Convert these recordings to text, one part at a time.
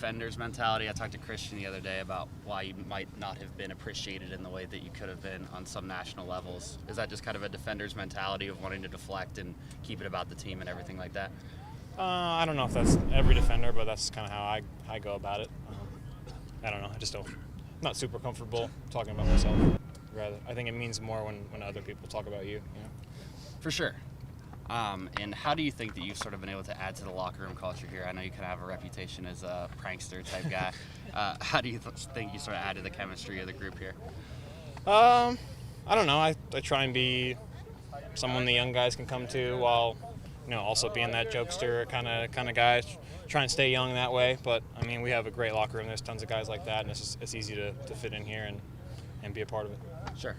defender's mentality. I talked to Christian the other day about why you might not have been appreciated in the way that you could have been on some national levels. Is that just kind of a defender's mentality of wanting to deflect and keep it about the team and everything like that? I don't know if that's every defender, but that's kind of how I go about it. I don't know. I just don't. I'm not super comfortable talking about myself. Rather, I think it means more when other people talk about you. You know? For sure. And how do you think that you've sort of been able to add to the locker room culture here? I know you kind of have a reputation as a prankster type guy. How do you think you sort of add to the chemistry of the group here? I don't know. I try and be someone the young guys can come to while, also being that jokester kind of guy. Try and stay young that way. But I mean, we have a great locker room. There's tons of guys like that, and it's easy to fit in here and be a part of it. Sure.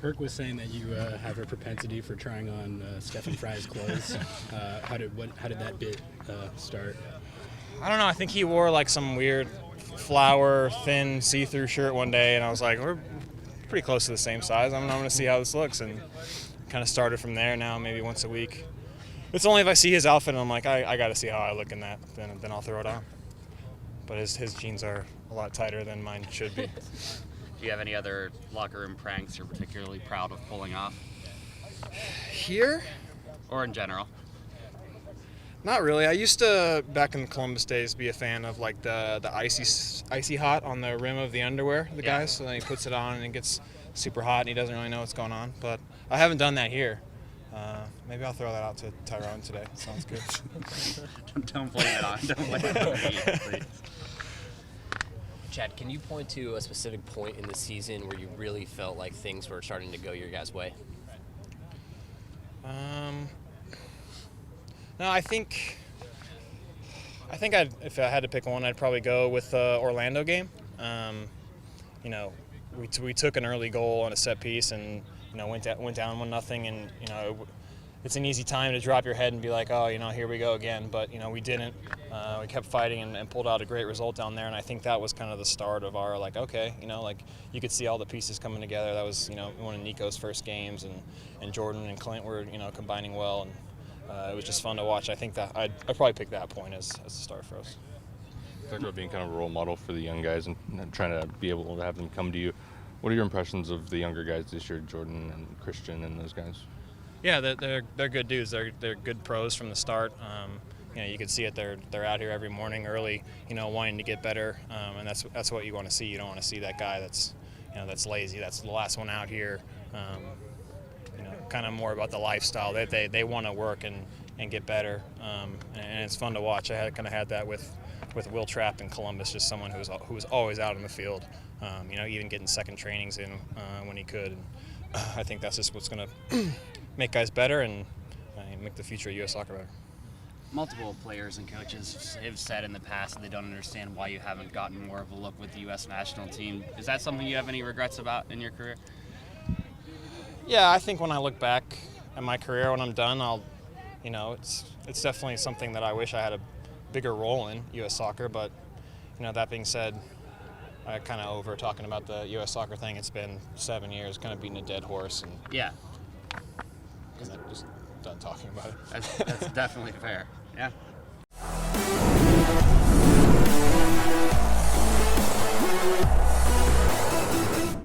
Herc was saying that you have a propensity for trying on Stephen Fry's clothes. How did that bit start? I don't know. I think he wore like some weird flower, thin, see-through shirt one day, and I was like, we're pretty close to the same size. I'm going to see how this looks, and kind of started from there. Now maybe once a week. It's only if I see his outfit and I'm like, I got to see how I look in that, then I'll throw it on. But his jeans are a lot tighter than mine should be. Do you have any other locker room pranks you're particularly proud of pulling off? Here? Or in general? Not really. I used to, back in the Columbus days, be a fan of like the icy hot on the rim of the underwear, the guys. So then he puts it on and it gets super hot and he doesn't really know what's going on. But I haven't done that here. Maybe I'll throw that out to Tyrone today. Sounds good. Don't blame it on. Don't blame it on me, please. Chad, can you point to a specific point in the season where you really felt like things were starting to go your guys' way? No, I think if I had to pick one, I'd probably go with the Orlando game. We took an early goal on a set piece and went down 1-0, and it's an easy time to drop your head and be like, oh, here we go again. But we didn't. We kept fighting and pulled out a great result down there. And I think that was kind of the start of our okay, you could see all the pieces coming together. That was one of Nico's first games, and Jordan and Clint were combining well, and it was just fun to watch. I think that I'd probably pick that point as the start for us. Talk about being kind of a role model for the young guys and trying to be able to have them come to you. What are your impressions of the younger guys this year, Jordan and Christian and those guys? Yeah, they're good dudes. They're good pros from the start. You can see it. They're out here every morning early, wanting to get better, and that's what you want to see. You don't want to see that guy that's lazy. That's the last one out here. Kind of more about the lifestyle. They want to work and get better, and it's fun to watch. I kind of had that with Will Trapp in Columbus, just someone who was always out in the field. Even getting second trainings in when he could. And I think that's just what's going to make guys better and make the future of U.S. soccer better. Multiple players and coaches have said in the past that they don't understand why you haven't gotten more of a look with the U.S. national team. Is that something you have any regrets about in your career? Yeah, I think when I look back at my career, when I'm done, it's definitely something that I wish I had a bigger role in U.S. soccer. But that being said, I kind of over talking about the U.S. soccer thing. It's been 7 years, kind of beating a dead horse, and yeah, I'm just done talking about it. That's definitely fair. Yeah.